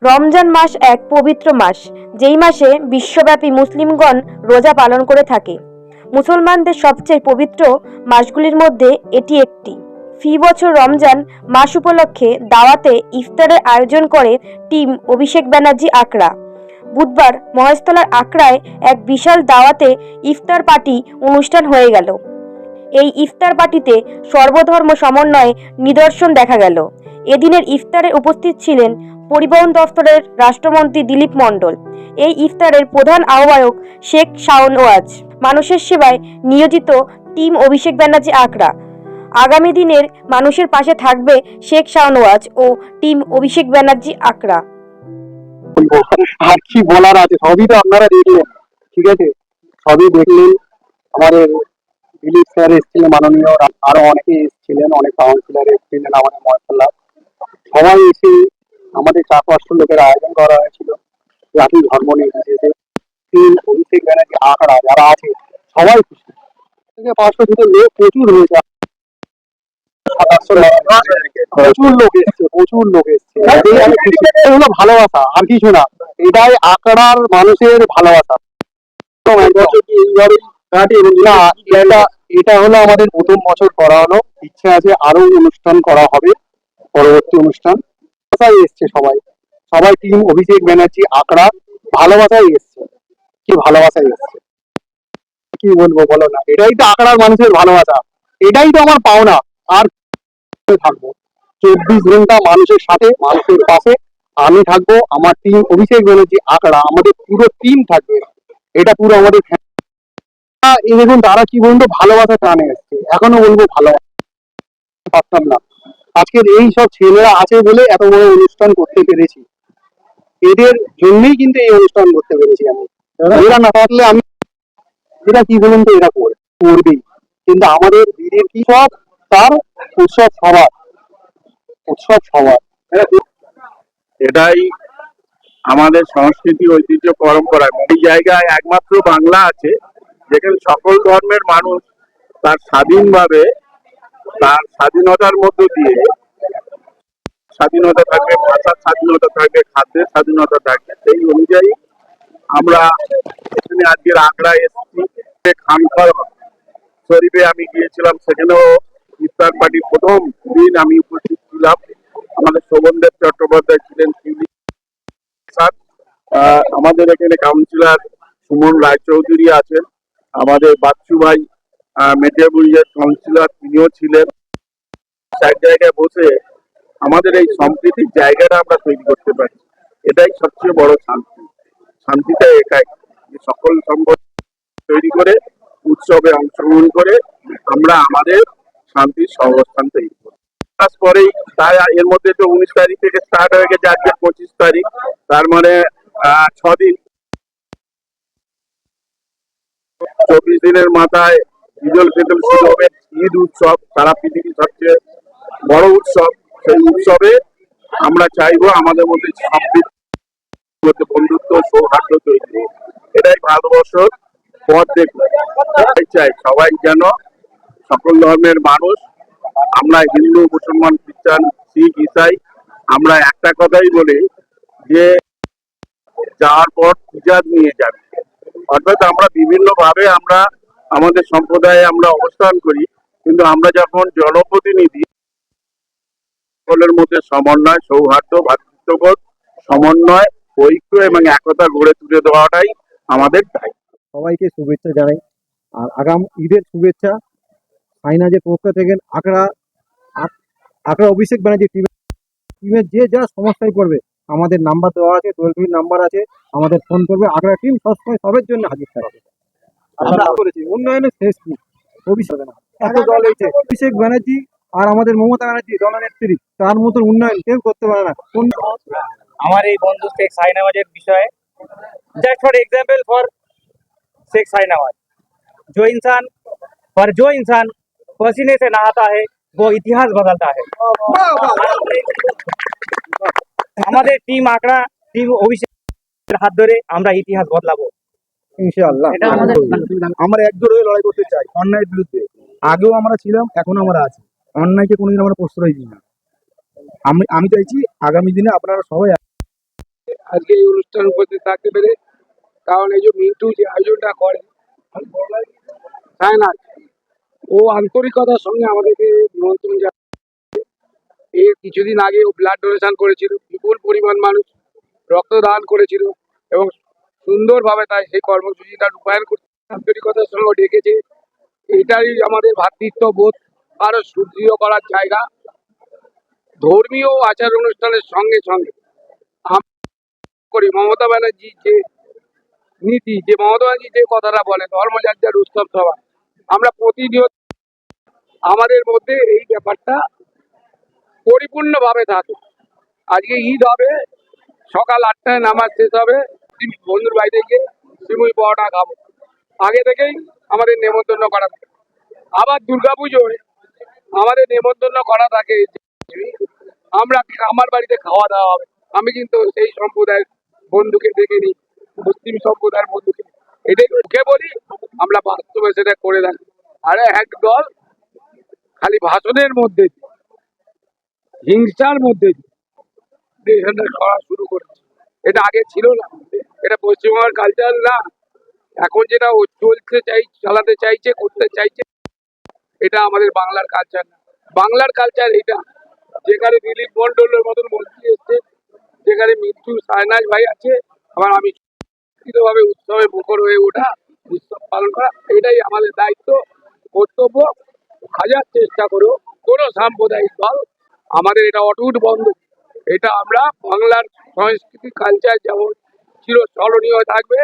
রমজান মাস এক পবিত্র মাস, যেই মাসে বিশ্বব্যাপী মুসলিমগণ রোজা পালন করে থাকে। মুসলমানদের সবচেয়ে পবিত্র মাসগুলির মধ্যে এটি একটি। ফি বছর রমজান মাস উপলক্ষে দাওয়াতে ইফতারের আয়োজন করে টিম অভিষেক ব্যানার্জি আকড়া। বুধবার মহেশতলার আকড়ায় এক বিশাল দাওয়াতে ইফতার পার্টি অনুষ্ঠান হয়ে গেল। এই ইফতার পার্টিতে সর্বধর্ম সমন্বয়ে নিদর্শন দেখা গেল। এদিনের ইফতারে উপস্থিত ছিলেন পরিবহন দফতরের রাষ্ট্রমন্ত্রী দিলীপ মণ্ডল। এই ইফতারের প্রধান আহ্বায়ক শেখ শাওনওয়াজ, মানুষের সেবায় নিয়োজিত টিম অভিষেক ব্যানার্জি আকড়া। আগামী দিনের মানুষের পাশে থাকবে শেখ শাওনওয়াজ ও টিম অভিষেক ব্যানার্জি আকড়া। আর কি বলার আছে, সবই তো আপনারা দেখলেন। ঠিক আছে, সবই দেখলেন। আমাদের দিলীপ স্যার এসেছিলেন, মাননীয় আরো অনেকে এসেছিলেন, অনেক কাউন্সিলর এসেছিলেন আমাদের মহল্লা। সবাই এসে আমাদের 4-500 লোকের আয়োজন করা হয়েছিল, জাতি ধর্ম নির্বিশেষে। তিন অভিষেক ব্যানার্জি আখড়া যারা আছে সবাই খুশি। থেকে 500 দুটো লোক প্রচুর হয়েছে, প্রচুর লোক এসছে, প্রচুর লোক এসছে। এই হলো ভালোবাসা, আর কিছু না। এটাই আখড়ার মানুষের ভালোবাসা। না, এটা হলো আমাদের প্রথম বছর করা হলো। ইচ্ছে আছে আরো অনুষ্ঠান করা হবে, পরবর্তী অনুষ্ঠান। ভালোবাসায় এসছে সবাই, সবাই টিম অভিষেক ব্যানার্জি আকড়া ভালোবাসায় এসছে। কি ভালোবাসায় এসছে, কি বলবো বলো না। এটাই তো আকড়ার মানুষের ভালোবাসা, এটাই তো আমার পাওনা। আর থাকবো 24 ঘন্টা মানুষের সাথে, মানুষের পাশে আমি থাকবো। আমার টিম অভিষেক ব্যানার্জি আকড়া, আমাদের পুরো টিম থাকবে। এটা পুরো আমাদের এই দেখুন, তারা কি বলতো ভালোবাসা টানে এসছে। এখনো বলবো ভালোবাসা পারতাম না। আজকের এই সব ছেলেরা আছে বলে এত বড় অনুষ্ঠান করতে পেরেছি। এদের জন্যই কিন্তু এই অনুষ্ঠান করতে পেরেছি আমি। এরা না থাকলে আমি, এরা কি বলুন তো, এরা করবেই। কিন্তু আমাদের বীরের কি সব, তার উৎসব সবার, উৎসব সবার। এটাই আমাদের সংস্কৃতি, ঐতিহ্য, পরম্পরা। এই জায়গায় একমাত্র বাংলা আছে যেখানে সকল ধর্মের মানুষ তার স্বাধীনভাবে, তার স্বাধীনতার মধ্য দিয়ে স্বাধীনতা থাকবে, ভাষার স্বাধীনতা থাকবে, খাদ্যের স্বাধীনতা থাকবে। সেই অনুযায়ী আমরা এখানে আজকের আকড়ায় এসেছি। খানকার শরীফে আমি গিয়েছিলাম, সেখানেও ইফতার পার্টির প্রথম দিন আমি উপস্থিত ছিলাম। আমাদের শোভনদেব চট্টোপাধ্যায় ছিলেন, আমাদের এখানে কাউন্সিলর সুমন রায়চৌধুরী আছেন, আমাদের বাচ্চু ভাই মেটিয়াবুড়িয়ার কাউন্সিলর, তিনিও ছিলেন। এক জায়গায় বসে আমাদের এই সম্প্রীতির জায়গাটা আমরা তৈরি করতে পারি, এটাই সবচেয়ে বড় শান্তি। শান্তিটা একাই, সকল সম্পদ তৈরি করে উৎসবে অংশগ্রহণ করে আমরা আমাদের শান্তির সহাবস্থান তৈরি করি। মাস পরেই, তাই এর মধ্যে তো 19 তারিখ থেকে স্টার্ট হয়ে গেছে, আজকে 25 তারিখ, তার মানে 6 দিন। 24 দিনের মাথায় ঈদুল ফিতর শুরু হবে। ঈদ উৎসব সারা পৃথিবীর সবচেয়ে বড় উৎসব। সেই উৎসবে আমরা চাইবো আমাদের মধ্যে সম্প্রীতি, বন্ধুত্ব, সৌহার্দ্য তৈরি। এটাই ভারতবর্ষের পথ দেখবে। চাই সবাই যেন, সকল ধর্মের মানুষ, আমরা হিন্দু, মুসলমান, খ্রিস্টান, শিখ, ইসাই, আমরা একটা কথাই বলি যে যাওয়ার পর ইজাদ নিয়ে যাবে। অর্থাৎ আমরা বিভিন্ন ভাবে আমরা আমাদের সম্প্রদায়ে আমরা অবস্থান করি, কিন্তু আমরা যখন জনপ্রতিনিধি, সকলের মধ্যে সমন্বয়, সৌহার্দ্য, ভ্রাতৃত্ববোধ, সমন্বয়, ঐক্য এবং একতা গড়ে তুলে দেওয়াটাই আমাদের দায়িত্ব। সবাইকে শুভেচ্ছা জানাই, আর আগাম ঈদের শুভেচ্ছা। সাইনাজের পক্ষ থেকে আকড়া আকড়া অভিষেক ব্যানার্জি টিমের যে যা সমস্যায় পড়বে, আমাদের নাম্বার দেওয়া আছে, টোল ফ্রি নাম্বার আছে, আমাদের ফোন করবে। আকড়া টিম সবসময় সবের জন্য হাজির থাকবে। আমরা করেছি উন্নয়নের শেষ কি ভবিষ্যতে না, এত দল হয়েছে। অভিষেক ব্যানার্জি আর আমাদের মমতা ব্যানার্জি দলনেত্রী, তার মতন উন্নয়ন কেউ করতে পারে না। আমার এই বন্ধু শেখ শাহনওয়াজের বিষয়ে, just for example for Sheikh Shahnawaz, जो इंसान पसीने से नहाता है वो इतिहास बदलता है। আমাদের টিম আকড়া, টিম অভিষেকের হাত ধরে আমরা ইতিহাস বদলাবো ইনশাআল্লাহ। আমরা একজোট হয়ে লড়াই করতে চাই অন্যায়ের বিরুদ্ধে। আগেও আমরা ছিলাম, এখন আমরা আছি। অন্যায়কে কোনোদিন আমরা প্রশ্রয় দিই না। আমি চাইছি আগামী দিনে আপনারা সবাই আজকে এই অনুষ্ঠান উপস্থিত থাকতে পেরে। কারণ এই যে মিন্টু যে আয়োজনটা করে সায়নাজ, ও আন্তরিকতার সঙ্গে আমাদেরকে নিমন্ত্রণ জানায়। এর কিছুদিন আগে ও ব্লাড ডোনেশন করেছিল, বিপুল পরিমাণ মানুষ রক্তদান করেছিল এবং সুন্দরভাবে তাই সেই কর্মসূচিটা রূপায়ণ করতে আন্তরিকতার সঙ্গে ও ডেকেছে। এটাই আমাদের ভ্রাতৃত্ব বোধ আরো সুদৃঢ় করার জায়গা। ধর্মীয় আচার অনুষ্ঠানের সঙ্গে সঙ্গে আমরা করি মমতা ব্যানার্জি যে নীতি, যে মমতা ব্যানার্জি যে কথাটা বলে ধর্মযাত্রার উৎসব সভা, আমরা প্রতিনিয়ত আমাদের মধ্যে এই ব্যাপারটা পরিপূর্ণভাবে থাকে। আজকে ঈদ হবে, সকাল 8টায় নামাজ শেষ হবে, বন্ধুর বাড়িতে গিয়ে সিমুই পরোটা খাবো। আগে থেকেই আমাদের নেমন্তন্ন করা থাকে। আবার দুর্গাপুজোয় আমাদের নেমন্তন্ন করা থাকে, আমরা আমার বাড়িতে খাওয়া দাওয়া হবে। আমি কিন্তু সেই সম্প্রদায়ের বন্ধুকে দেখিনি, মুসলিম সম্প্রদায়ের বন্ধুকে। এটাই মুখে বলি, আমরা বাস্তবে সেটা করে থাকি। আরে একদল খালি ভাষণের মধ্যে হিংসার মধ্যে দেশটা করা শুরু করেছে। এটা আগে ছিল না, এটা পশ্চিমবঙ্গের কালচার না। এখন যেটা ও চালাতে চাইছে, করতে চাইছে, এটা আমাদের বাংলার কালচার না। বাংলার কালচার এটা, যেখানে দিলীপ মন্ডলের মতন মন্ত্রী এসছে, যেখানে মৃত্যু সায়নাজ ভাই আছে, আবার আমি ভাবে উৎসবে মুখর হয়ে ওঠা, উৎসব পালন করা, এটাই আমাদের দায়িত্ব, কর্তব্য। হাজার চেষ্টা করেও কোনো সাম্প্রদায়িক দল আমাদের এটা অটুট বন্ধ। এটা আমরা বাংলার সংস্কৃতি কালচার যেমন ছিল স্মরণীয় থাকবে।